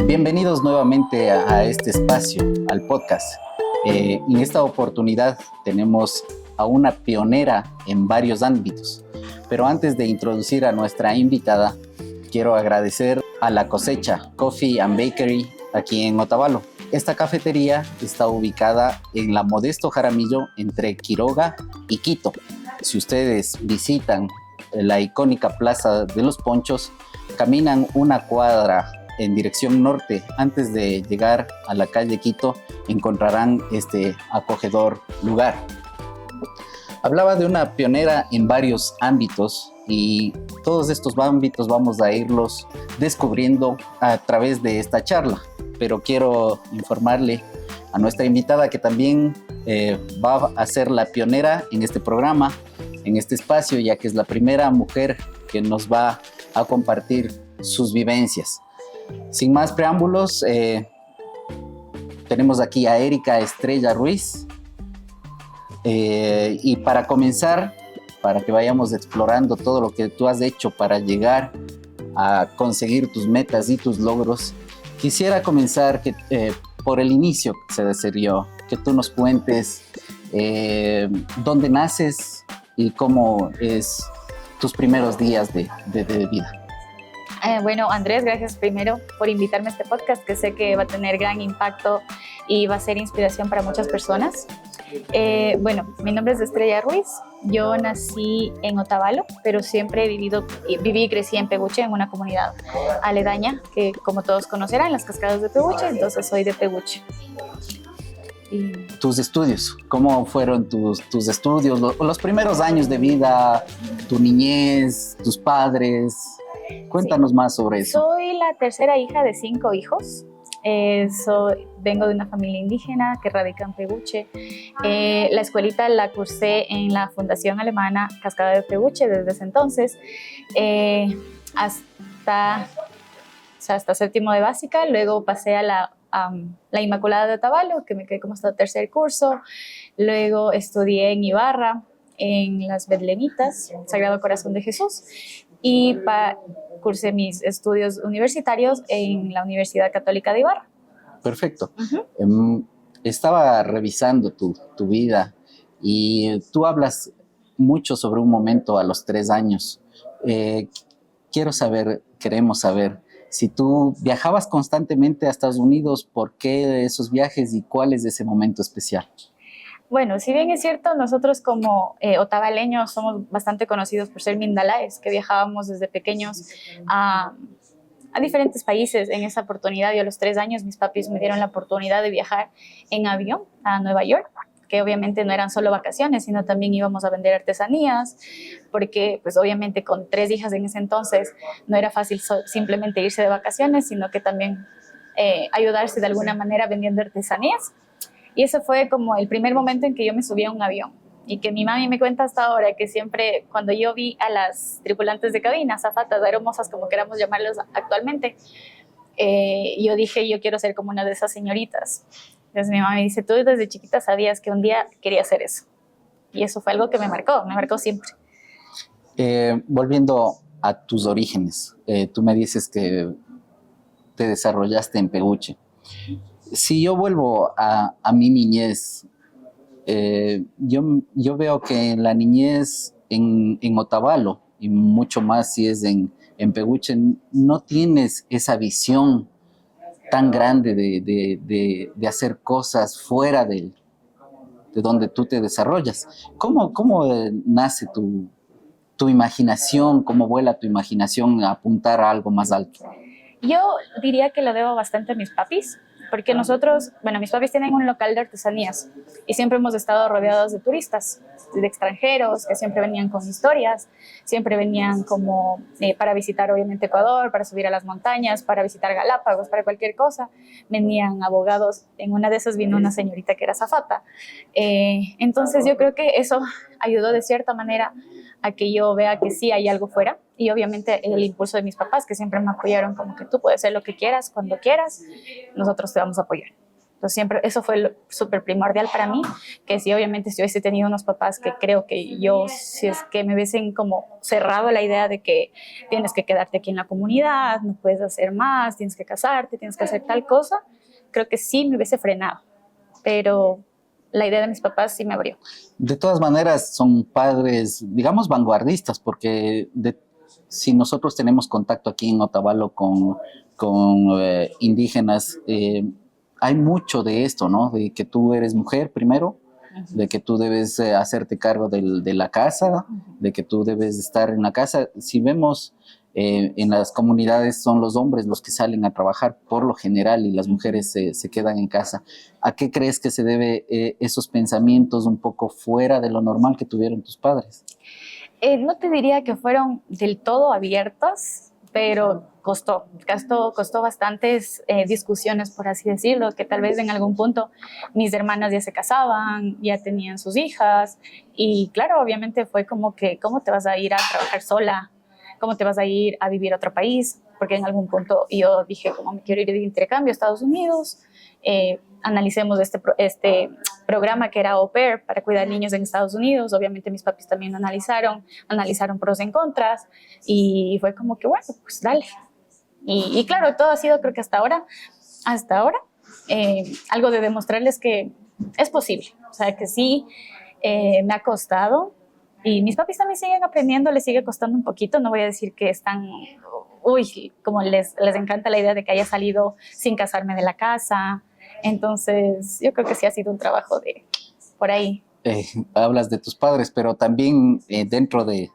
Bienvenidos nuevamente a este espacio, al podcast. En esta oportunidad tenemos a una pionera en varios ámbitos. Pero antes de introducir a nuestra invitada, quiero agradecer a La Cosecha Coffee and Bakery aquí en Otavalo. Esta cafetería está ubicada en la Modesto Jaramillo entre Quiroga y Quito. Si ustedes visitan la icónica Plaza de los Ponchos, caminan una cuadra en dirección norte. Antes de llegar a la calle Quito, encontrarán este acogedor lugar. Hablaba de una pionera en varios ámbitos y todos estos ámbitos vamos a irlos descubriendo a través de esta charla. Pero quiero informarle a nuestra invitada que también va a ser la pionera en este programa, en este espacio, ya que es la primera mujer que nos va a compartir sus vivencias. Sin más preámbulos, tenemos aquí a Erika Estrella Ruiz. Y para comenzar, para que vayamos explorando todo lo que tú has hecho para llegar a conseguir tus metas y tus logros, quisiera comenzar por el inicio, sería que tú nos cuentes dónde naces y cómo es tus primeros días de vida. Bueno, Andrés, gracias primero por invitarme a este podcast, que sé que va a tener gran impacto y va a ser inspiración para muchas personas. Bueno, mi nombre es Estrella Ruiz. Yo nací en Otavalo, pero siempre viví y crecí en Peguche, en una comunidad aledaña, que como todos conocerán, las cascadas de Peguche, entonces soy de Peguche. Tus estudios, ¿cómo fueron tus estudios, los primeros años de vida, tu niñez, tus padres? Cuéntanos más sobre eso. Soy la tercera hija de 5 hijos. Vengo de una familia indígena que radica en Peguche. La escuelita la cursé en la Fundación Alemana Cascada de Peguche desde ese entonces, hasta séptimo de básica. Luego pasé a la Inmaculada de Otavalo, que me quedé como hasta tercer curso. Luego estudié en Ibarra, en las Betlemitas, Sagrado Corazón de Jesús, y cursé mis estudios universitarios en la Universidad Católica de Ibarra. Perfecto. Estaba revisando tu vida y tú hablas mucho sobre un momento a los 3 años. Queremos saber si tú viajabas constantemente a Estados Unidos, ¿por qué esos viajes y cuál es ese momento especial? Bueno, si bien es cierto, nosotros como otavaleños somos bastante conocidos por ser mindalaes, que viajábamos desde pequeños a diferentes países. En esa oportunidad, yo a los 3 años, mis papis me dieron la oportunidad de viajar en avión a Nueva York, que obviamente no eran solo vacaciones, sino también íbamos a vender artesanías, porque pues obviamente con 3 hijas en ese entonces no era fácil simplemente irse de vacaciones, sino que también ayudarse de alguna manera vendiendo artesanías. Y ese fue como el primer momento en que yo me subí a un avión, y que mi mami me cuenta hasta ahora que siempre cuando yo vi a las tripulantes de cabina, azafatas, aeromosas, como queramos llamarlos actualmente, yo dije, yo quiero ser como una de esas señoritas. Entonces mi mami dice, tú desde chiquita sabías que un día quería hacer eso. Y eso fue algo que me marcó siempre. Volviendo a tus orígenes, tú me dices que te desarrollaste en Peguche. Si yo vuelvo a mi niñez, yo veo que en la niñez en Otavalo, y mucho más si es en Peguche, no tienes esa visión tan grande de hacer cosas fuera de donde tú te desarrollas. ¿Cómo nace tu imaginación? ¿Cómo vuela tu imaginación a apuntar a algo más alto? Yo diría que lo debo bastante a mis papis, porque nosotros, bueno, mis papis tienen un local de artesanías y siempre hemos estado rodeados de turistas, de extranjeros que siempre venían con historias, siempre venían como para visitar obviamente Ecuador, para subir a las montañas, para visitar Galápagos, para cualquier cosa. Venían abogados, en una de esas vino una señorita que era azafata. Entonces yo creo que eso ayudó de cierta manera a que yo vea que sí hay algo fuera, y obviamente el impulso de mis papás, que siempre me apoyaron como que tú puedes hacer lo que quieras, cuando quieras, nosotros te vamos a apoyar. Entonces siempre, eso fue súper primordial para mí, que sí, obviamente si hubiese tenido unos papás que creo que yo, si es que me hubiesen como cerrado la idea de que tienes que quedarte aquí en la comunidad, no puedes hacer más, tienes que casarte, tienes que hacer tal cosa, creo que sí me hubiese frenado, pero la idea de mis papás sí me abrió. De todas maneras, son padres, digamos, vanguardistas, porque si nosotros tenemos contacto aquí en Otavalo con indígenas, hay mucho de esto, ¿no? De que tú eres mujer primero, de que tú debes hacerte cargo de la casa, de que tú debes estar en la casa. Si vemos en las comunidades son los hombres los que salen a trabajar por lo general y las mujeres se quedan en casa. ¿A qué crees que se debe esos pensamientos un poco fuera de lo normal que tuvieron tus padres? No te diría que fueron del todo abiertos, pero costó bastantes discusiones, por así decirlo, que tal vez en algún punto mis hermanas ya se casaban, ya tenían sus hijas, y claro, obviamente fue como que, ¿cómo te vas a ir a trabajar sola? ¿Cómo te vas a ir a vivir a otro país? Porque en algún punto yo dije, como me quiero ir de intercambio a Estados Unidos, analicemos este programa que era Au Pair para cuidar niños en Estados Unidos. Obviamente mis papis también analizaron pros y contras, y fue como que, bueno, pues dale. Y claro, todo ha sido, creo que hasta ahora, algo de demostrarles que es posible. O sea, que sí, me ha costado, y mis papis también siguen aprendiendo, les sigue costando un poquito, no voy a decir que están, uy, como les encanta la idea de que haya salido sin casarme de la casa. Entonces yo creo que sí ha sido un trabajo de por ahí. Hablas de tus padres, pero también dentro de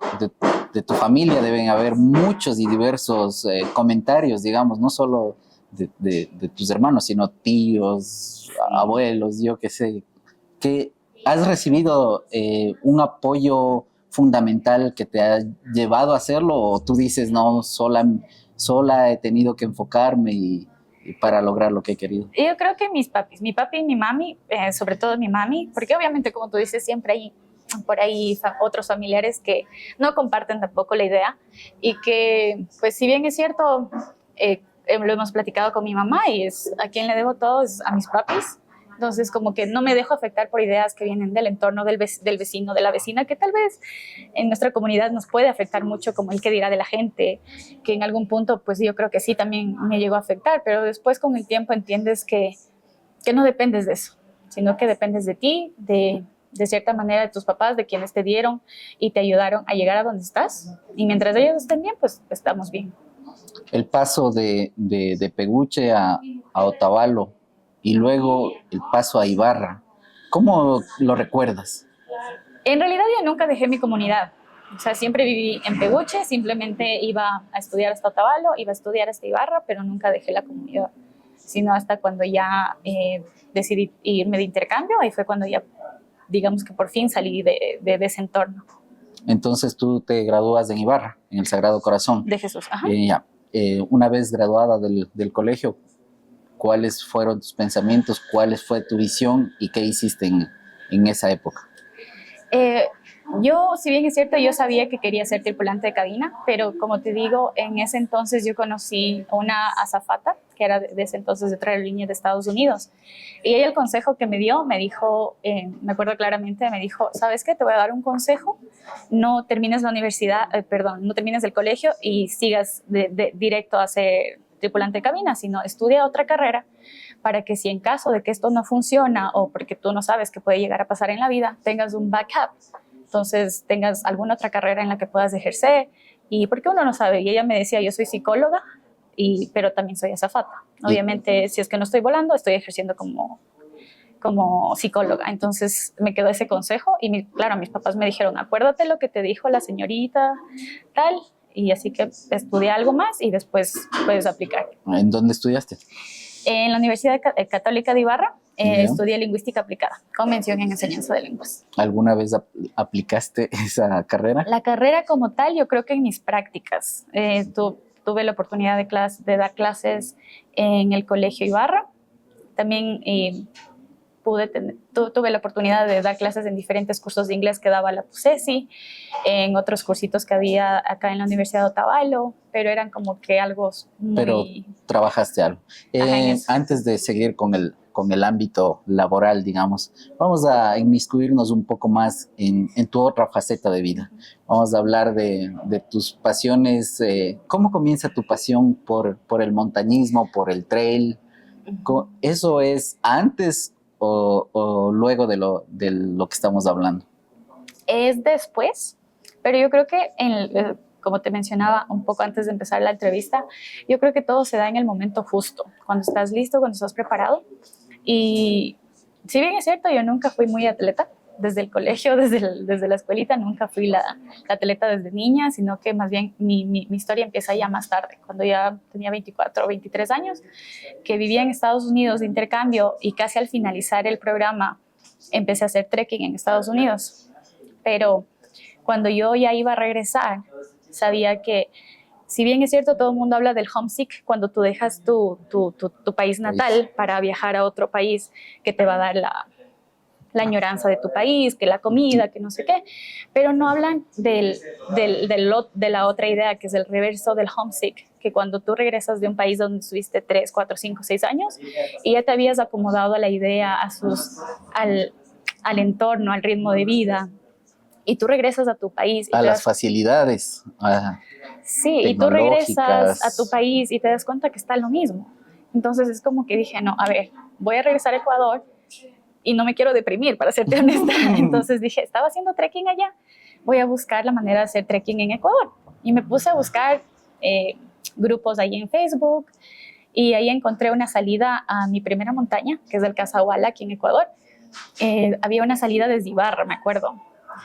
tu familia deben haber muchos y diversos comentarios, digamos, no solo de tus hermanos, sino tíos, abuelos, yo qué sé, que has recibido un apoyo fundamental que te ha llevado a hacerlo, o tú dices, no, sola he tenido que enfocarme y para lograr lo que he querido. Yo creo que mis papis, mi papi y mi mami, sobre todo mi mami, porque obviamente, como tú dices, siempre hay por ahí otros familiares que no comparten tampoco la idea, y que, pues si bien es cierto, lo hemos platicado con mi mamá, y es a quien le debo todo es a mis papis. Entonces, como que no me dejo afectar por ideas que vienen del entorno del vecino, de la vecina, que tal vez en nuestra comunidad nos puede afectar mucho, como el que dirá de la gente, que en algún punto, pues yo creo que sí, también me llegó a afectar, pero después con el tiempo entiendes que no dependes de eso, sino que dependes de ti, de cierta manera de tus papás, de quienes te dieron y te ayudaron a llegar a donde estás. Y mientras ellos estén bien, pues estamos bien. El paso de Peguche a Otavalo y luego el paso a Ibarra, ¿cómo lo recuerdas? En realidad yo nunca dejé mi comunidad. O sea, siempre viví en Peguche, simplemente iba a estudiar hasta Otavalo, iba a estudiar hasta Ibarra, pero nunca dejé la comunidad. Sino hasta cuando ya decidí irme de intercambio, ahí fue cuando ya, digamos que por fin salí de ese entorno. Entonces tú te gradúas en Ibarra, en el Sagrado Corazón. De Jesús, ajá. Ya. Una vez graduada del colegio, ¿cuáles fueron tus pensamientos? ¿Cuál fue tu visión? ¿Y qué hiciste en esa época? Yo, si bien es cierto, yo sabía que quería ser tripulante de cabina, pero como te digo, en ese entonces yo conocí a una azafata, que era de ese entonces de otra aerolínea de Estados Unidos. Y ella, el consejo que me dio, me dijo, me acuerdo claramente, me dijo, ¿sabes qué? Te voy a dar un consejo, no termines la universidad, no termines el colegio y sigas directo a ser tripulante de cabina, sino estudia otra carrera para que si en caso de que esto no funciona o porque tú no sabes qué puede llegar a pasar en la vida, tengas un backup. Entonces tengas alguna otra carrera en la que puedas ejercer, y porque uno no sabe. Y ella me decía, yo soy psicóloga, pero también soy azafata. Obviamente, si es que no estoy volando, estoy ejerciendo como psicóloga. Entonces me quedó ese consejo, y claro, mis papás me dijeron, acuérdate lo que te dijo la señorita tal, y así que estudié algo más y después puedes aplicar. ¿En dónde estudiaste? En la Universidad Católica de Ibarra. Estudié lingüística aplicada, con mención en enseñanza de lenguas. ¿Alguna vez aplicaste esa carrera? La carrera como tal, yo creo que en mis prácticas. Tuve la oportunidad de dar clases en el Colegio Ibarra. También tuve la oportunidad de dar clases en diferentes cursos de inglés que daba la PUCESI, en otros cursitos que había acá en la Universidad de Otavalo, pero eran como que algo muy... Pero trabajaste algo. Ajá, Antes de seguir con con el ámbito laboral, digamos. Vamos a inmiscuirnos un poco más en tu otra faceta de vida. Vamos a hablar de tus pasiones. ¿Cómo comienza tu pasión por el montañismo, por el trail? ¿Eso es antes o luego de lo que estamos hablando? Es después, pero yo creo que como te mencionaba un poco antes de empezar la entrevista, yo creo que todo se da en el momento justo, cuando estás listo, cuando estás preparado. Y si bien es cierto, yo nunca fui muy atleta, desde el colegio, desde la escuelita, nunca fui la atleta desde niña, sino que más bien mi historia empieza ya más tarde, cuando ya tenía 24 o 23 años, que vivía en Estados Unidos de intercambio y casi al finalizar el programa empecé a hacer trekking en Estados Unidos. Pero cuando yo ya iba a regresar, sabía que, si bien es cierto, todo el mundo habla del homesick, cuando tú dejas tu país natal para viajar a otro país que te va a dar la añoranza de tu país, que la comida, que no sé qué, pero no hablan de la otra idea, que es el reverso del homesick, que cuando tú regresas de un país donde estuviste 3, 4, 5, 6 años y ya te habías acomodado a la idea, al entorno, al ritmo de vida, y tú regresas a tu país. A las facilidades. Sí, y tú regresas a tu país y te das cuenta que está lo mismo. Entonces es como que dije, no, a ver, voy a regresar a Ecuador y no me quiero deprimir, para serte honesta. Entonces dije, estaba haciendo trekking allá, voy a buscar la manera de hacer trekking en Ecuador. Y me puse a buscar grupos ahí en Facebook y ahí encontré una salida a mi primera montaña, que es el Casahuala, aquí en Ecuador. Había una salida desde Ibarra, me acuerdo.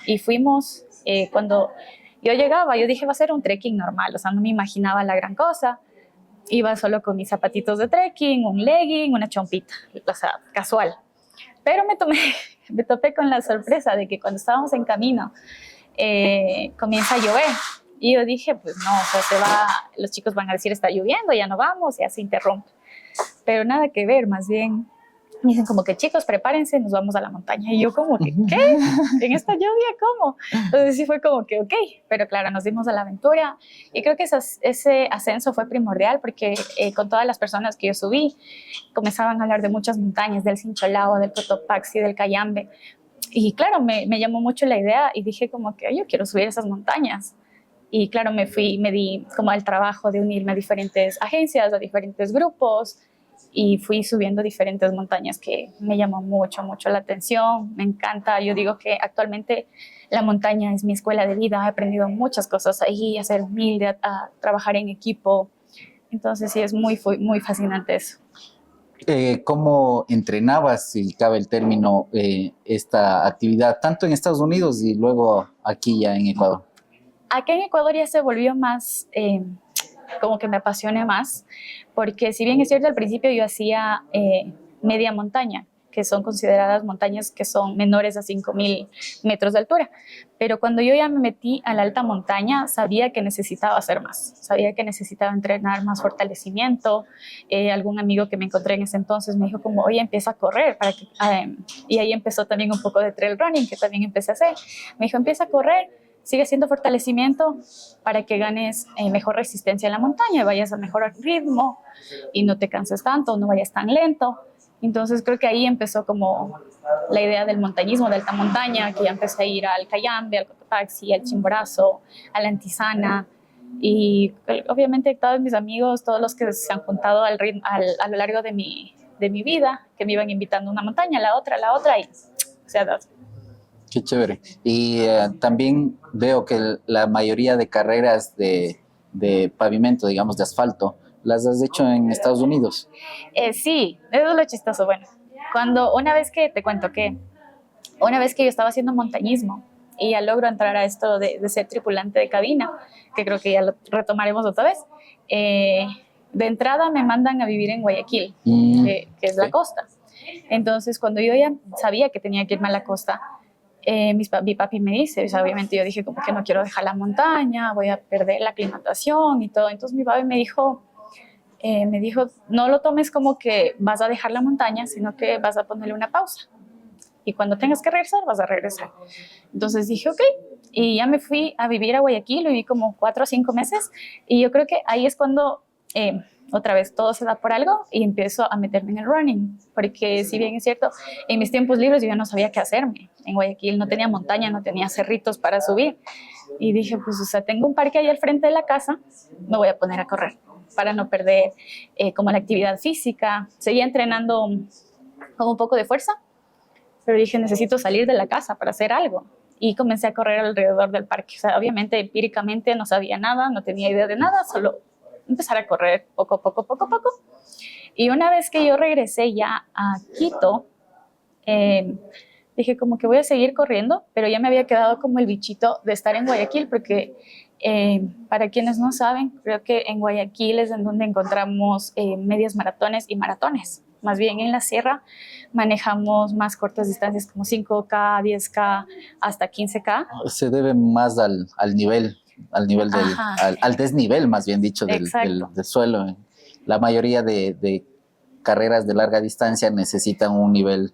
Y fuimos, cuando yo llegaba, yo dije, va a ser un trekking normal, o sea, no me imaginaba la gran cosa. Iba solo con mis zapatitos de trekking, un legging, una chompita, o sea, casual. Pero me topé con la sorpresa de que cuando estábamos en camino, comienza a llover. Y yo dije, pues no, o sea, los chicos van a decir, está lloviendo, ya no vamos, ya se interrumpe. Pero nada que ver, más bien me dicen como que, chicos, prepárense, nos vamos a la montaña. Y yo como que, ¿qué? ¿En esta lluvia? ¿Cómo? Entonces sí fue como que, ok. Pero claro, nos dimos a la aventura. Y creo que ese ascenso fue primordial porque con todas las personas que yo subí, comenzaban a hablar de muchas montañas, del Sincholao, del Cotopaxi, del Cayambe. Y claro, me llamó mucho la idea y dije como que yo quiero subir esas montañas. Y claro, me di como el trabajo de unirme a diferentes agencias, a diferentes grupos, y fui subiendo diferentes montañas que me llamó mucho, mucho la atención. Me encanta. Yo digo que actualmente la montaña es mi escuela de vida. He aprendido muchas cosas ahí, a ser humilde, a trabajar en equipo. Entonces sí, es muy, muy fascinante eso. ¿Cómo entrenabas, si cabe el término, esta actividad, tanto en Estados Unidos y luego aquí ya en Ecuador? Aquí en Ecuador ya se volvió más... como que me apasione más, porque si bien es cierto, al principio yo hacía media montaña, que son consideradas montañas que son menores a 5.000 metros de altura, pero cuando yo ya me metí a la alta montaña, sabía que necesitaba hacer más, sabía que necesitaba entrenar más fortalecimiento. Algún amigo que me encontré en ese entonces me dijo como, oye, empieza a correr, y ahí empezó también un poco de trail running, que también empecé a hacer. Me dijo, empieza a correr, sigue haciendo fortalecimiento para que ganes mejor resistencia en la montaña, vayas a mejor ritmo y no te canses tanto, no vayas tan lento. Entonces creo que ahí empezó como la idea del montañismo, de alta montaña, que ya empecé a ir al Cayambe, al Cotopaxi, al Chimborazo, a la Antisana. Y obviamente todos mis amigos, todos los que se han juntado a lo largo de mi vida, que me iban invitando a una montaña, a la otra, y se ha dado. Qué chévere. Y también veo que la mayoría de carreras de pavimento, digamos, de asfalto, las has hecho en Estados Unidos. Sí, eso es lo chistoso. Bueno, una vez que yo estaba haciendo montañismo y ya logro entrar a esto de ser tripulante de cabina, que creo que ya lo retomaremos otra vez, de entrada me mandan a vivir en Guayaquil, que es la costa. Entonces, cuando yo ya sabía que tenía que irme a la costa, mi papi me dice, o sea, obviamente yo dije como que no quiero dejar la montaña, voy a perder la aclimatación y todo. Entonces mi papi me dijo, no lo tomes como que vas a dejar la montaña, sino que vas a ponerle una pausa. Y cuando tengas que regresar, vas a regresar. Entonces dije, ok. Y ya me fui a vivir a Guayaquil, viví como 4 o 5 meses. Y yo creo que ahí es cuando otra vez todo se da por algo y empiezo a meterme en el running, porque si bien es cierto, en mis tiempos libres yo ya no sabía qué hacerme. En Guayaquil no tenía montaña, no tenía cerritos para subir. Y dije, pues, o sea, tengo un parque ahí al frente de la casa, me voy a poner a correr para no perder como la actividad física. Seguía entrenando con un poco de fuerza, pero dije, necesito salir de la casa para hacer algo. Y comencé a correr alrededor del parque. O sea, obviamente, empíricamente no sabía nada, no tenía idea de nada, solo empezar a correr poco a poco, poco a poco. Y una vez que yo regresé ya a Quito, dije como que voy a seguir corriendo, pero ya me había quedado como el bichito de estar en Guayaquil, porque para quienes no saben, creo que en Guayaquil es en donde encontramos medias maratones y maratones. Más bien en la sierra manejamos más cortas distancias como 5K, 10K, hasta 15K. Se debe más al nivel al desnivel, más bien dicho, del suelo. La mayoría de carreras de larga distancia necesitan un nivel,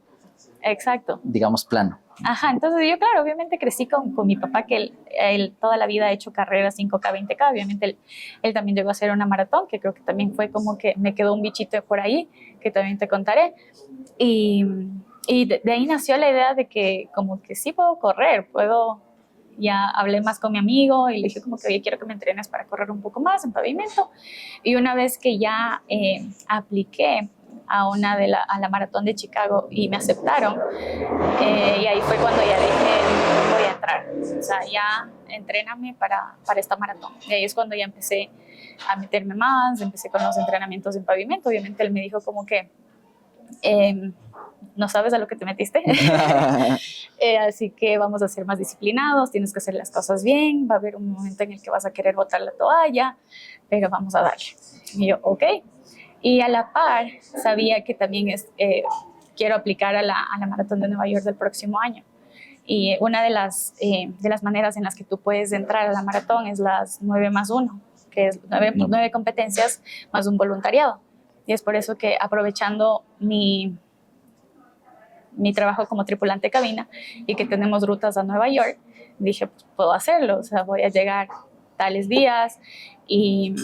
exacto, digamos, plano. Ajá, entonces yo, claro, obviamente crecí con mi papá, que él toda la vida ha hecho carreras 5K, 20K, obviamente él también llegó a hacer una maratón, que creo que también fue como que me quedó un bichito por ahí, que también te contaré, y de ahí nació la idea de que como que sí puedo correr, ya hablé más con mi amigo y le dije como que oye, quiero que me entrenes para correr un poco más en pavimento, y una vez que ya apliqué a la maratón de Chicago y me aceptaron, y ahí fue cuando ya dije, voy a entrar, o sea, ya entréname para esta maratón. Y ahí es cuando ya empecé a meterme más, empecé con los entrenamientos en pavimento. Obviamente él me dijo como que no sabes a lo que te metiste, así que vamos a ser más disciplinados, tienes que hacer las cosas bien, va a haber un momento en el que vas a querer botar la toalla, pero vamos a darle. Y yo, ok. Y a la par sabía que también quiero aplicar a la Maratón de Nueva York del próximo año. Y una de las maneras en las que tú puedes entrar a la maratón es las 9+1, que es 9 competencias más un voluntariado. Y es por eso que, aprovechando mi trabajo como tripulante de cabina y que tenemos rutas a Nueva York, dije, pues puedo hacerlo. O sea, voy a llegar tales días y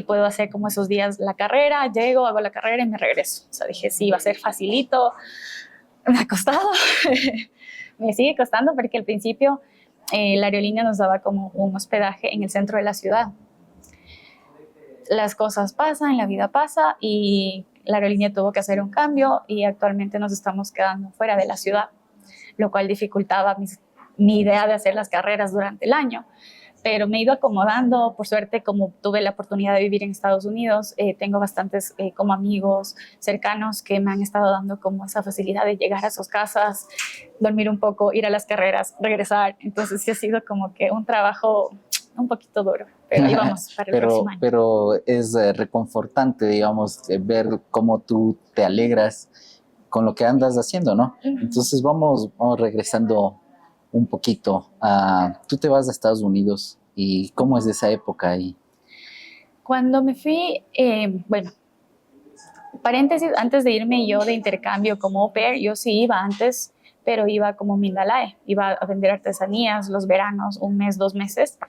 puedo hacer como esos días la carrera, llego, hago la carrera y me regreso. O sea, dije, sí, va a ser facilito. Me ha costado, me sigue costando, porque al principio la aerolínea nos daba como un hospedaje en el centro de la ciudad. Las cosas pasan, la vida pasa y la aerolínea tuvo que hacer un cambio y actualmente nos estamos quedando fuera de la ciudad, lo cual dificultaba mi idea de hacer las carreras durante el año. Pero me he ido acomodando, por suerte, como tuve la oportunidad de vivir en Estados Unidos, tengo bastantes como amigos cercanos que me han estado dando como esa facilidad de llegar a sus casas, dormir un poco, ir a las carreras, regresar. Entonces sí ha sido como que un trabajo un poquito duro, pero ahí vamos para el próximo año. Pero es reconfortante, digamos, ver cómo tú te alegras con lo que andas haciendo, ¿no? Entonces vamos regresando un poquito. Tú te vas a Estados Unidos y ¿cómo es esa época ahí? Cuando me fui, bueno, paréntesis, antes de irme yo de intercambio como au pair, yo sí iba antes, pero iba como Mindalae, iba a vender artesanías los veranos, 1 mes, 2 meses.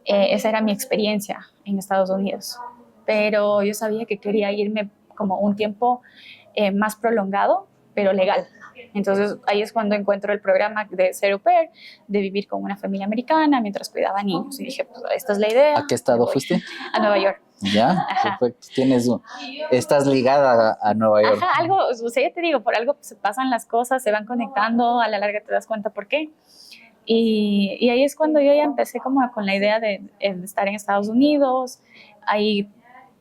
Esa era mi experiencia en Estados Unidos, pero yo sabía que quería irme como un tiempo más prolongado, pero legal. Entonces ahí es cuando encuentro el programa de ser au pair, de vivir con una familia americana mientras cuidaba niños. Y dije, pues esta es la idea. ¿A qué estado fuiste? A Nueva York. Ya, perfecto. Estás ligada a Nueva York. Ajá, algo, o sea, ya te digo, por algo se pasan las cosas, se van conectando, a la larga te das cuenta por qué. Y ahí es cuando yo ya empecé como con la idea de estar en Estados Unidos. Ahí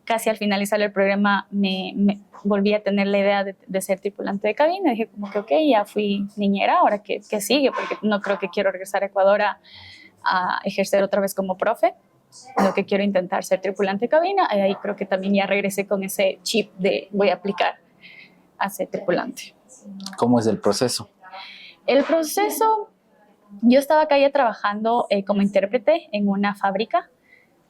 casi al finalizar el programa me volví a tener la idea de ser tripulante de cabina. Dije como que ok, ya fui niñera, ahora ¿qué sigue? Porque no creo que quiero regresar a Ecuador a ejercer otra vez como profe. Lo que quiero intentar ser tripulante de cabina. Y ahí creo que también ya regresé con ese chip de voy a aplicar a ser tripulante. ¿Cómo es el proceso? El proceso, yo estaba acá ya trabajando como intérprete en una fábrica.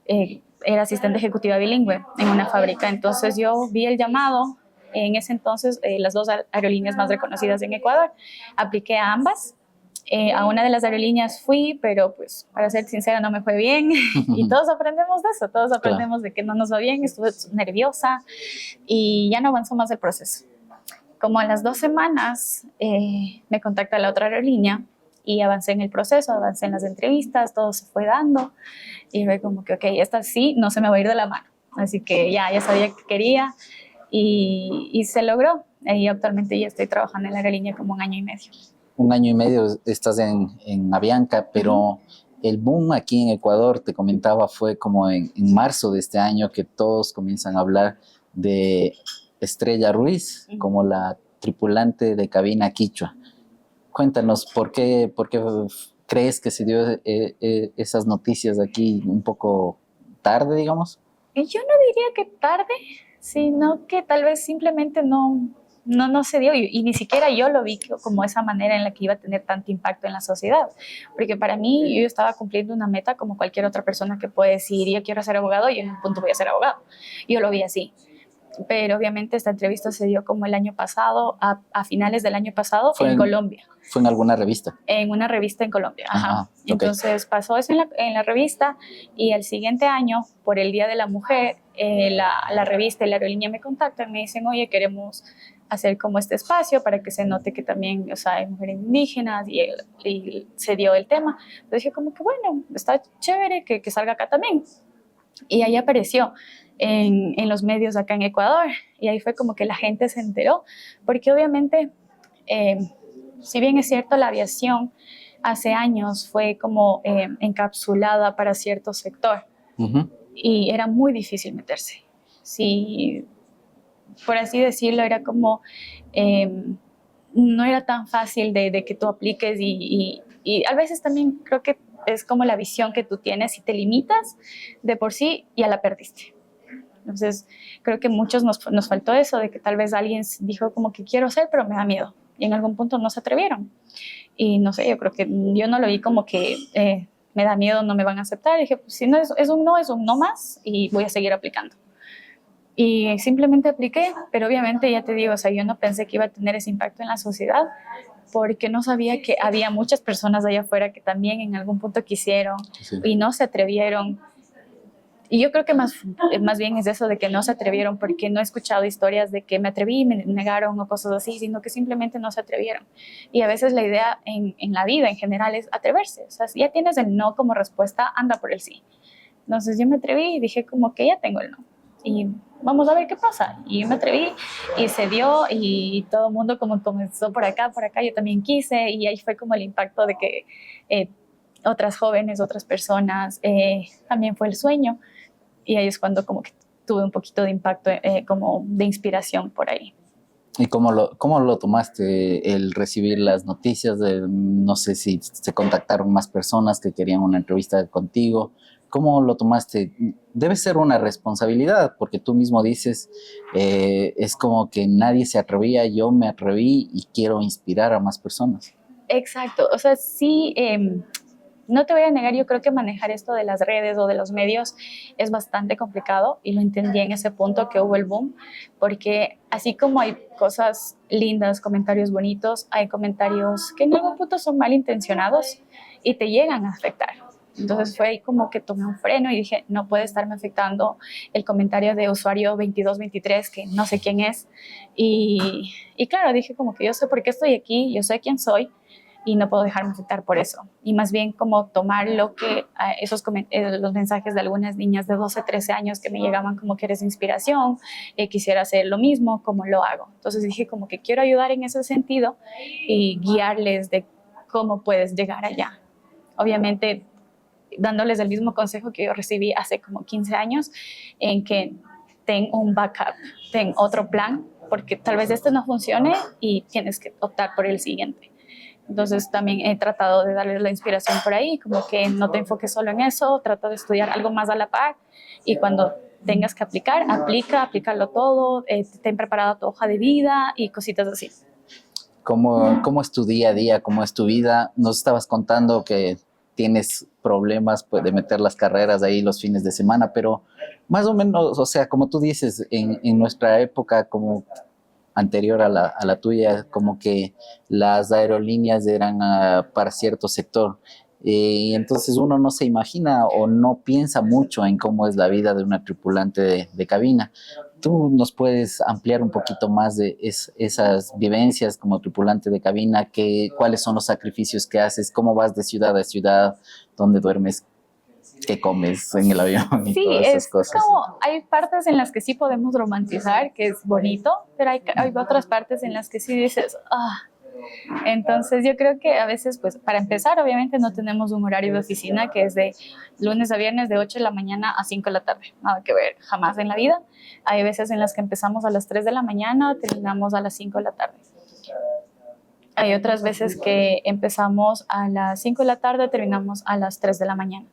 Era asistente ejecutiva bilingüe en una fábrica. Entonces yo vi el llamado. En ese entonces, las 2 aerolíneas más reconocidas en Ecuador, apliqué a ambas A una de las aerolíneas fui, pero pues para ser sincera no me fue bien y todos aprendemos de eso, todos aprendemos de que no nos va bien, estuve nerviosa y ya no avanzó más el proceso. Como a las 2 semanas me contacta la otra aerolínea y avancé en el proceso, avancé en las entrevistas, todo se fue dando y fue como que, ok, esta sí no se me va a ir de la mano. Así que ya sabía que quería y se logró. Y actualmente ya estoy trabajando en la aerolínea como 1 año y medio. 1 año y medio estás en Avianca, pero el boom aquí en Ecuador, te comentaba, fue como en marzo de este año que todos comienzan a hablar de Estrella Ruiz como la tripulante de cabina quichua. Cuéntanos, ¿por qué crees que se dio esas noticias aquí un poco tarde, digamos? Y yo no diría que tarde, sino que tal vez simplemente no se dio y ni siquiera yo lo vi como esa manera en la que iba a tener tanto impacto en la sociedad. Porque para mí yo estaba cumpliendo una meta como cualquier otra persona que puede decir, yo quiero ser abogado y en un punto voy a ser abogado. Yo lo vi así. Pero obviamente esta entrevista se dio como el año pasado, a finales del año pasado en Colombia. ¿Fue en alguna revista? En una revista en Colombia, ajá. Okay. Entonces pasó eso en la revista y el siguiente año, por el Día de la Mujer, la revista y la aerolínea me contactan, me dicen, oye, queremos hacer como este espacio para que se note que también, o sea, hay mujeres indígenas y se dio el tema. Entonces dije como que bueno, está chévere que salga acá también. Y ahí apareció en los medios acá en Ecuador y ahí fue como que la gente se enteró, porque obviamente, si bien es cierto, la aviación hace años fue como encapsulada para cierto sector y era muy difícil meterse. Sí, por así decirlo, era como, no era tan fácil de que tú apliques y a veces también creo que es como la visión que tú tienes y te limitas de por sí, ya la perdiste. Entonces, creo que muchos nos faltó eso, de que tal vez alguien dijo como que quiero ser, pero me da miedo. Y en algún punto no se atrevieron. Y no sé, yo creo que yo no lo vi como que me da miedo, no me van a aceptar. Y dije, pues si no es un no más y voy a seguir aplicando. Y simplemente apliqué, pero obviamente ya te digo, o sea, yo no pensé que iba a tener ese impacto en la sociedad, porque no sabía que había muchas personas allá afuera que también en algún punto quisieron y no se atrevieron. Y yo creo que más bien es eso de que no se atrevieron, porque no he escuchado historias de que me atreví y me negaron o cosas así, sino que simplemente no se atrevieron. Y a veces la idea en la vida en general es atreverse. O sea, si ya tienes el no como respuesta, anda por el sí. Entonces yo me atreví y dije como que ya tengo el no. Y vamos a ver qué pasa. Y yo me atreví y se dio y todo el mundo como comenzó por acá, yo también quise y ahí fue como el impacto de que otras jóvenes, otras personas, también fue el sueño. Y ahí es cuando como que tuve un poquito de impacto, como de inspiración por ahí. ¿Y cómo lo tomaste el recibir las noticias? No sé si se contactaron más personas que querían una entrevista contigo. ¿Cómo lo tomaste? Debe ser una responsabilidad, porque tú mismo dices, es como que nadie se atrevía, yo me atreví y quiero inspirar a más personas. Exacto, o sea, sí, no te voy a negar, yo creo que manejar esto de las redes o de los medios es bastante complicado y lo entendí en ese punto que hubo el boom, porque así como hay cosas lindas, comentarios bonitos, hay comentarios que en algún punto son malintencionados y te llegan a afectar. Entonces fue ahí como que tomé un freno y dije, no puede estarme afectando el comentario de usuario 2223, que no sé quién es. Y claro, dije como que yo sé por qué estoy aquí, yo sé quién soy y no puedo dejarme afectar por eso. Y más bien como tomar lo que los mensajes de algunas niñas de 12, 13 años que me llegaban como que eres inspiración, quisiera hacer lo mismo, como lo hago. Entonces dije como que quiero ayudar en ese sentido y guiarles de cómo puedes llegar allá. Obviamente dándoles el mismo consejo que yo recibí hace como 15 años, en que ten un backup, ten otro plan, porque tal vez este no funcione y tienes que optar por el siguiente. Entonces también he tratado de darles la inspiración por ahí, como que no te enfoques solo en eso, trata de estudiar algo más a la par y cuando tengas que aplícalo todo, ten preparada tu hoja de vida y cositas así. ¿Cómo es tu día a día? ¿Cómo es tu vida? Nos estabas contando que tienes problemas pues, de meter las carreras ahí los fines de semana, pero más o menos, o sea, como tú dices, en nuestra época, como anterior a la tuya, como que las aerolíneas eran para cierto sector. Y entonces uno no se imagina o no piensa mucho en cómo es la vida de una tripulante de cabina. ¿Tú nos puedes ampliar un poquito más de esas vivencias como tripulante de cabina? ¿Cuáles son los sacrificios que haces? ¿Cómo vas de ciudad a ciudad? ¿Dónde duermes? ¿Qué comes en el avión? Y Sí, todas esas cosas. como hay partes en las que sí podemos romantizar, que es bonito, pero hay otras partes en las que sí dices, ah. Entonces yo creo que a veces, pues para empezar, obviamente no tenemos un horario de oficina que es de lunes a viernes de 8 de la mañana a 5 de la tarde, nada que ver, jamás en la vida. Hay veces en las que empezamos a las 3 de la mañana, terminamos a las 5 de la tarde. Hay otras veces que empezamos a las 5 de la tarde, terminamos a las 3 de la mañana.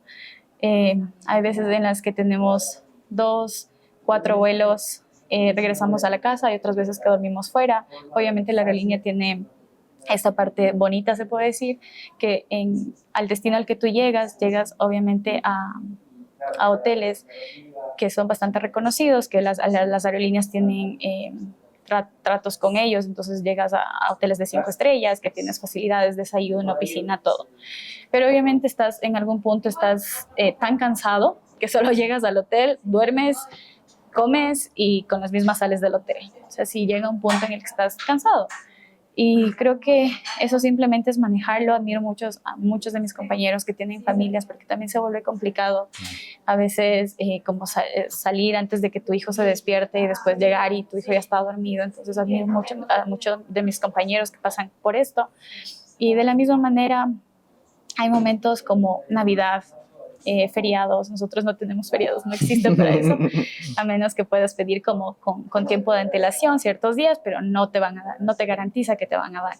Hay veces en las que tenemos 2, 4 vuelos, regresamos a la casa, hay otras veces que dormimos fuera. Obviamente la aerolínea tiene esta parte bonita, se puede decir, que al destino al que tú llegas obviamente a hoteles que son bastante reconocidos, que las aerolíneas tienen tratos con ellos, entonces llegas a hoteles de 5 estrellas, que tienes facilidades, desayuno, piscina, todo. Pero obviamente en algún punto estás tan cansado que solo llegas al hotel, duermes, comes y con las mismas sales del hotel. O sea, sí llega un punto en el que estás cansado. Y creo que eso simplemente es manejarlo. Admiro a muchos de mis compañeros que tienen familias porque también se vuelve complicado a veces como salir antes de que tu hijo se despierte y después llegar y tu hijo ya está dormido. Entonces admiro mucho a muchos de mis compañeros que pasan por esto. Y de la misma manera hay momentos como Navidad, feriados. Nosotros no tenemos feriados, no existen para eso, a menos que puedas pedir como con tiempo de antelación ciertos días, pero no te van a dar, no te garantiza que te van a dar.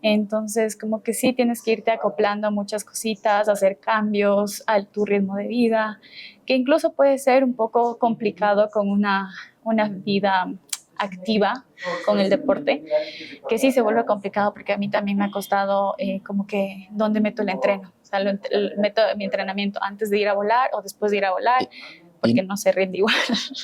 Entonces, como que sí tienes que irte acoplando a muchas cositas, hacer cambios a tu ritmo de vida, que incluso puede ser un poco complicado con una vida activa con el deporte, que sí se vuelve complicado porque a mí también me ha costado como que dónde meto el entreno, o sea, meto mi entrenamiento antes de ir a volar o después de ir a volar, porque no se rinde igual.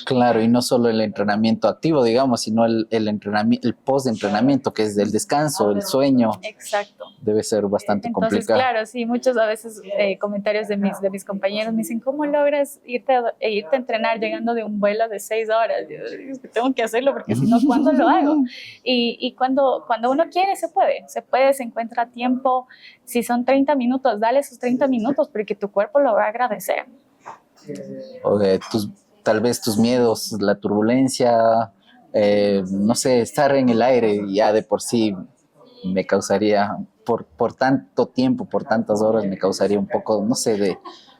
Claro, y no solo el entrenamiento activo, digamos, sino el entrenamiento, el post-entrenamiento, que es el descanso, el sueño. Exacto. Debe ser bastante Entonces, complicado. claro, sí, muchos a veces comentarios de mis compañeros me dicen, ¿cómo logras irte a entrenar llegando de un vuelo de 6 horas? Yo tengo que hacerlo porque si no, ¿cuándo lo hago? Y cuando uno quiere, se puede, se encuentra tiempo. Si son 30 minutos, dale esos 30 minutos porque tu cuerpo lo va a agradecer. O de tal vez tus miedos, la turbulencia, no sé, estar en el aire ya de por sí me causaría, por tanto tiempo, por tantas horas, me causaría un poco, no sé,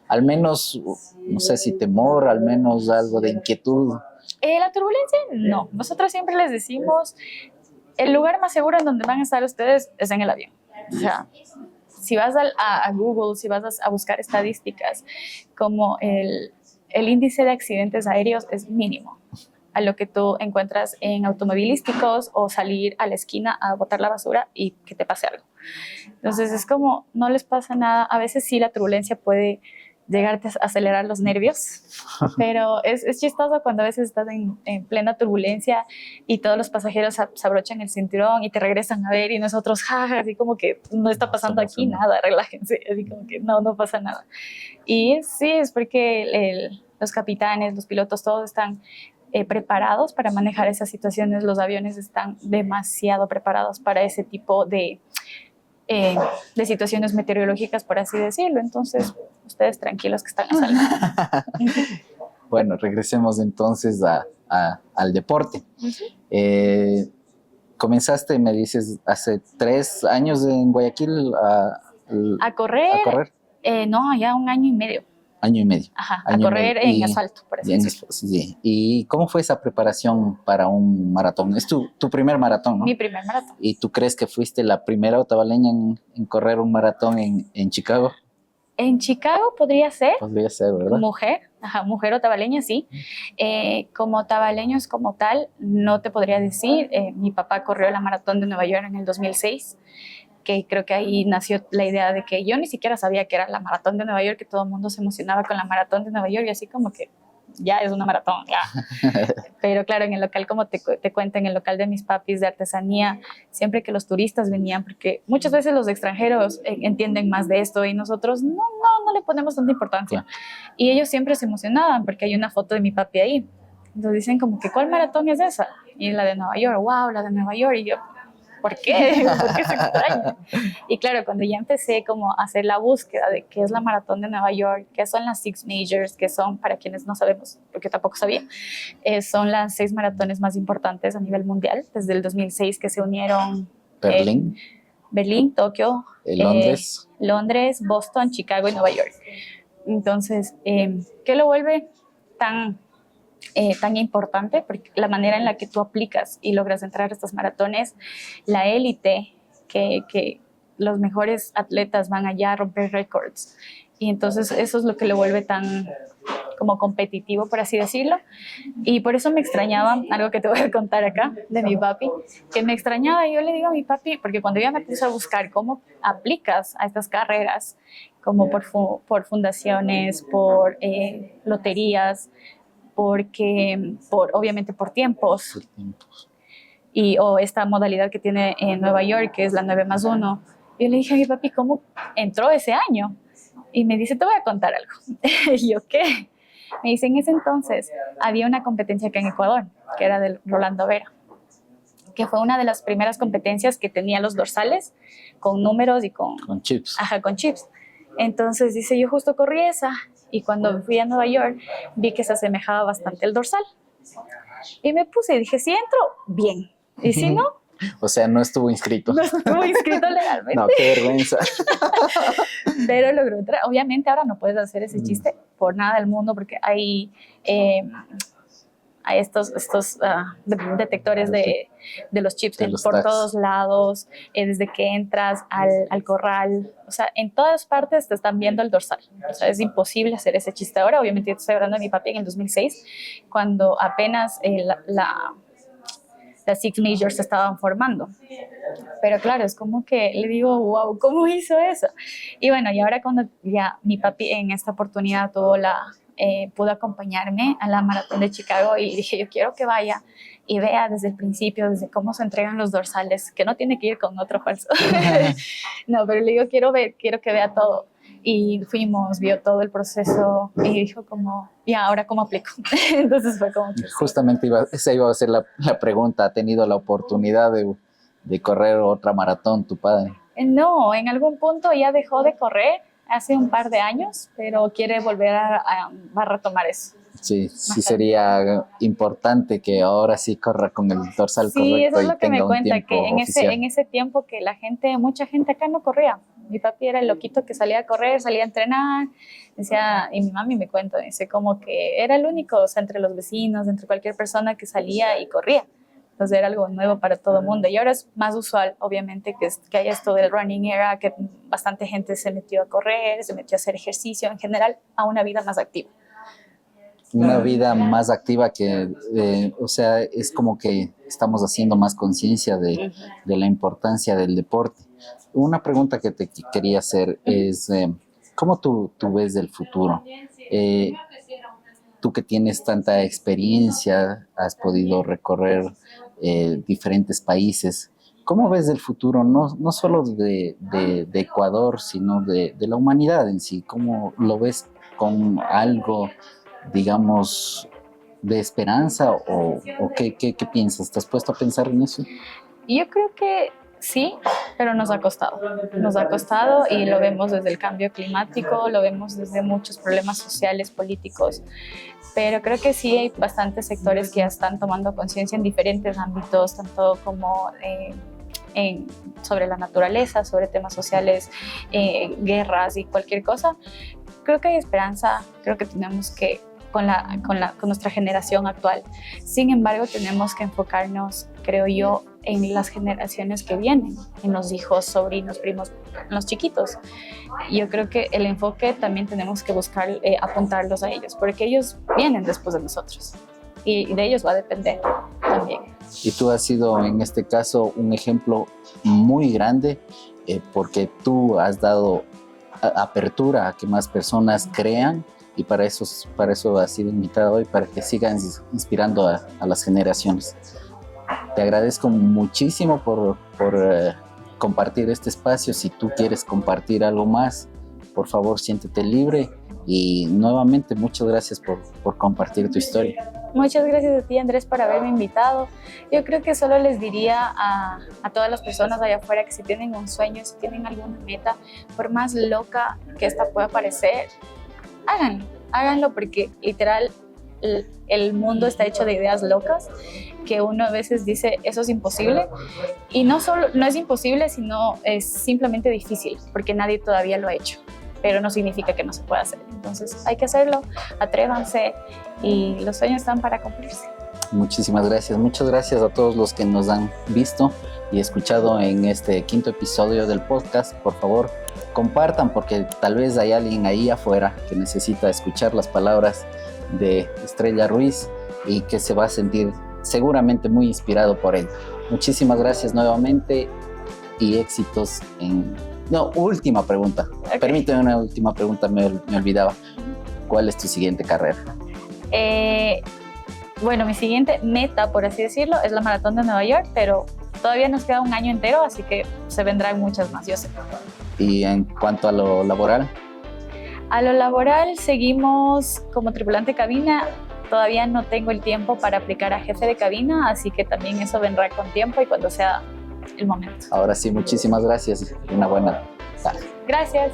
al menos, no sé si temor, al menos algo de inquietud. La turbulencia, no. Nosotros siempre les decimos, el lugar más seguro en donde van a estar ustedes es en el avión. O sea, si vas a Google, si vas a buscar estadísticas, como el índice de accidentes aéreos es mínimo a lo que tú encuentras en automovilísticos o salir a la esquina a botar la basura y que te pase algo. Entonces es como, no les pasa nada. A veces sí la turbulencia puede llegarte a acelerar los nervios, pero es chistoso cuando a veces estás en plena turbulencia y todos los pasajeros se abrochan el cinturón y te regresan a ver y nosotros, jaja, así como que no está pasando aquí nada, relájense, así como que no pasa nada. Y sí, es porque los capitanes, los pilotos, todos están preparados para manejar esas situaciones. Los aviones están demasiado preparados para ese tipo de situaciones meteorológicas, por así decirlo. Entonces, ustedes tranquilos que están a salvo. Bueno, regresemos entonces al deporte. Comenzaste, me dices, hace 3 años en Guayaquil a correr. ¿A correr? No, ya 1 año y medio. Año y medio. Ajá, a correr en asfalto, por así decirlo. Sí. ¿Y cómo fue esa preparación para un maratón? Es tu primer maratón, ¿no? Mi primer maratón. ¿Y tú crees que fuiste la primera otavaleña en correr un maratón en Chicago? En Chicago podría ser. Podría ser, ¿verdad? Mujer otavaleña, sí. Como otavaleños como tal, no te podría decir. Mi papá corrió la maratón de Nueva York en el 2006, que creo que ahí nació la idea de que yo ni siquiera sabía que era la maratón de Nueva York, que todo el mundo se emocionaba con la maratón de Nueva York y así como que ya es una maratón, ya. Pero claro, en el local, como te cuento, en el local de mis papis de artesanía, siempre que los turistas venían, porque muchas veces los extranjeros entienden más de esto y nosotros no le ponemos tanta importancia. Y ellos siempre se emocionaban porque hay una foto de mi papi ahí. Entonces dicen como que, ¿cuál maratón es esa? Y la de Nueva York, wow, la de Nueva York. Y yo, ¿por qué? ¿Por qué se extraña? Y claro, cuando ya empecé como a hacer la búsqueda de qué es la maratón de Nueva York, qué son las Six Majors, que son, para quienes no sabemos, porque tampoco sabía, son las 6 maratones más importantes a nivel mundial, desde el 2006 que se unieron Berlín, Tokio, Londres, Boston, Chicago y Nueva York. Entonces, ¿qué lo vuelve tan importante? Porque la manera en la que tú aplicas y logras entrar a estas maratones, la élite, que los mejores atletas van allá a romper récords. Y entonces eso es lo que lo vuelve tan como competitivo, por así decirlo. Y por eso me extrañaba, algo que te voy a contar acá, de mi papi, que me extrañaba. Y yo le digo a mi papi, porque cuando yo me puse a buscar cómo aplicas a estas carreras, como por fundaciones, por loterías, obviamente por tiempos, o esta modalidad que tiene en Nueva York, que es la 9+1. Yo le dije a mi papi, ¿cómo entró ese año? Y me dice, te voy a contar algo. Y yo, ¿qué? Me dice, en ese entonces había una competencia acá en Ecuador, que era del Rolando Vera, que fue una de las primeras competencias que tenía los dorsales con números y con chips. Ajá, con chips. Entonces dice, yo justo corrí esa, y cuando fui a Nueva York vi que se asemejaba bastante al dorsal. Y me puse y dije, si entro, bien. Y si no... O sea, no estuvo inscrito. No estuvo inscrito legalmente. No, qué vergüenza. Pero logró entrar. Obviamente ahora no puedes hacer ese chiste por nada del mundo, porque hay estos detectores de los chips por todos lados, desde que entras al corral. O sea, en todas partes te están viendo el dorsal. O sea, es imposible hacer ese chiste ahora. Obviamente yo estoy hablando de mi papi en el 2006, cuando apenas las Six Majors se estaban formando. Pero claro, es como que le digo, wow, ¿cómo hizo eso? Y bueno, y ahora cuando ya mi papi en esta oportunidad pudo acompañarme a la maratón de Chicago, y dije, yo quiero que vaya y vea desde el principio, desde cómo se entregan los dorsales, que no tiene que ir con otro falso. No, pero le digo, quiero que vea todo. Y fuimos, vio todo el proceso y dijo como, ¿y ahora cómo aplico? Entonces fue como que... Justamente esa iba a ser la pregunta. ¿Ha tenido la oportunidad de correr otra maratón tu padre? No, en algún punto ya dejó de correr hace un par de años, pero quiere volver a retomar eso. Sí, sí sería importante que ahora sí corra con el dorsal correcto. Sí, eso es lo que me cuenta, que en ese tiempo que mucha gente acá no corría. Mi papi era el loquito que salía a correr, salía a entrenar, decía, y mi mami me cuenta, dice como que era el único, o sea, entre los vecinos, entre cualquier persona que salía y corría. Entonces era algo nuevo para todo el mundo. Y ahora es más usual, obviamente, que haya esto del running era, que bastante gente se metió a correr, se metió a hacer ejercicio en general, a una vida más activa. Una vida más activa o sea, es como que estamos haciendo más conciencia de la importancia del deporte. Una pregunta que te quería hacer es, ¿cómo tú ves el futuro? Tú que tienes tanta experiencia, has podido recorrer diferentes países, ¿cómo ves el futuro, no solo de Ecuador, sino de la humanidad en sí? ¿Cómo lo ves con algo, digamos, de esperanza o qué piensas? ¿Te has puesto a pensar en eso? Yo creo que sí, pero nos ha costado y lo vemos desde el cambio climático, lo vemos desde muchos problemas sociales, políticos, pero creo que sí hay bastantes sectores que ya están tomando conciencia en diferentes ámbitos, tanto como sobre la naturaleza, sobre temas sociales, guerras y cualquier cosa. Creo que hay esperanza, creo que tenemos que, con nuestra generación actual. Sin embargo, tenemos que enfocarnos, creo yo, en las generaciones que vienen, en los hijos, sobrinos, primos, en los chiquitos. Yo creo que el enfoque también tenemos que buscar apuntarlos a ellos, porque ellos vienen después de nosotros y de ellos va a depender también. Y tú has sido, en este caso, un ejemplo muy grande, porque tú has dado apertura a que más personas crean y para eso has sido invitado hoy, para que sigan inspirando a las generaciones. Te agradezco muchísimo por compartir este espacio. Si tú quieres compartir algo más, por favor, siéntete libre. Y nuevamente, muchas gracias por compartir tu historia. Muchas gracias a ti, Andrés, por haberme invitado. Yo creo que solo les diría a todas las personas allá afuera que si tienen un sueño, si tienen alguna meta, por más loca que esta pueda parecer, háganlo porque literal el mundo está hecho de ideas locas que uno a veces dice eso es imposible, y no es imposible, sino es simplemente difícil porque nadie todavía lo ha hecho, pero no significa que no se pueda hacer. Entonces hay que hacerlo, atrévanse, y los sueños están para cumplirse. Muchísimas gracias. Muchas gracias a todos los que nos han visto y escuchado en este 5º episodio del podcast. Por favor, compartan, porque tal vez hay alguien ahí afuera que necesita escuchar las palabras de Estrella Ruiz y que se va a sentir seguramente muy inspirado por él. Muchísimas gracias nuevamente y éxitos en... No, última pregunta. Okay. Permíteme una última pregunta, me olvidaba. ¿Cuál es tu siguiente carrera? Bueno, mi siguiente meta, por así decirlo, es la Maratón de Nueva York, pero todavía nos queda un año entero, así que se vendrán muchas más, yo sé. ¿Y en cuanto a lo laboral? A lo laboral seguimos como tripulante cabina. Todavía no tengo el tiempo para aplicar a jefe de cabina, así que también eso vendrá con tiempo y cuando sea el momento. Ahora sí, muchísimas gracias. Una buena tarde. Gracias.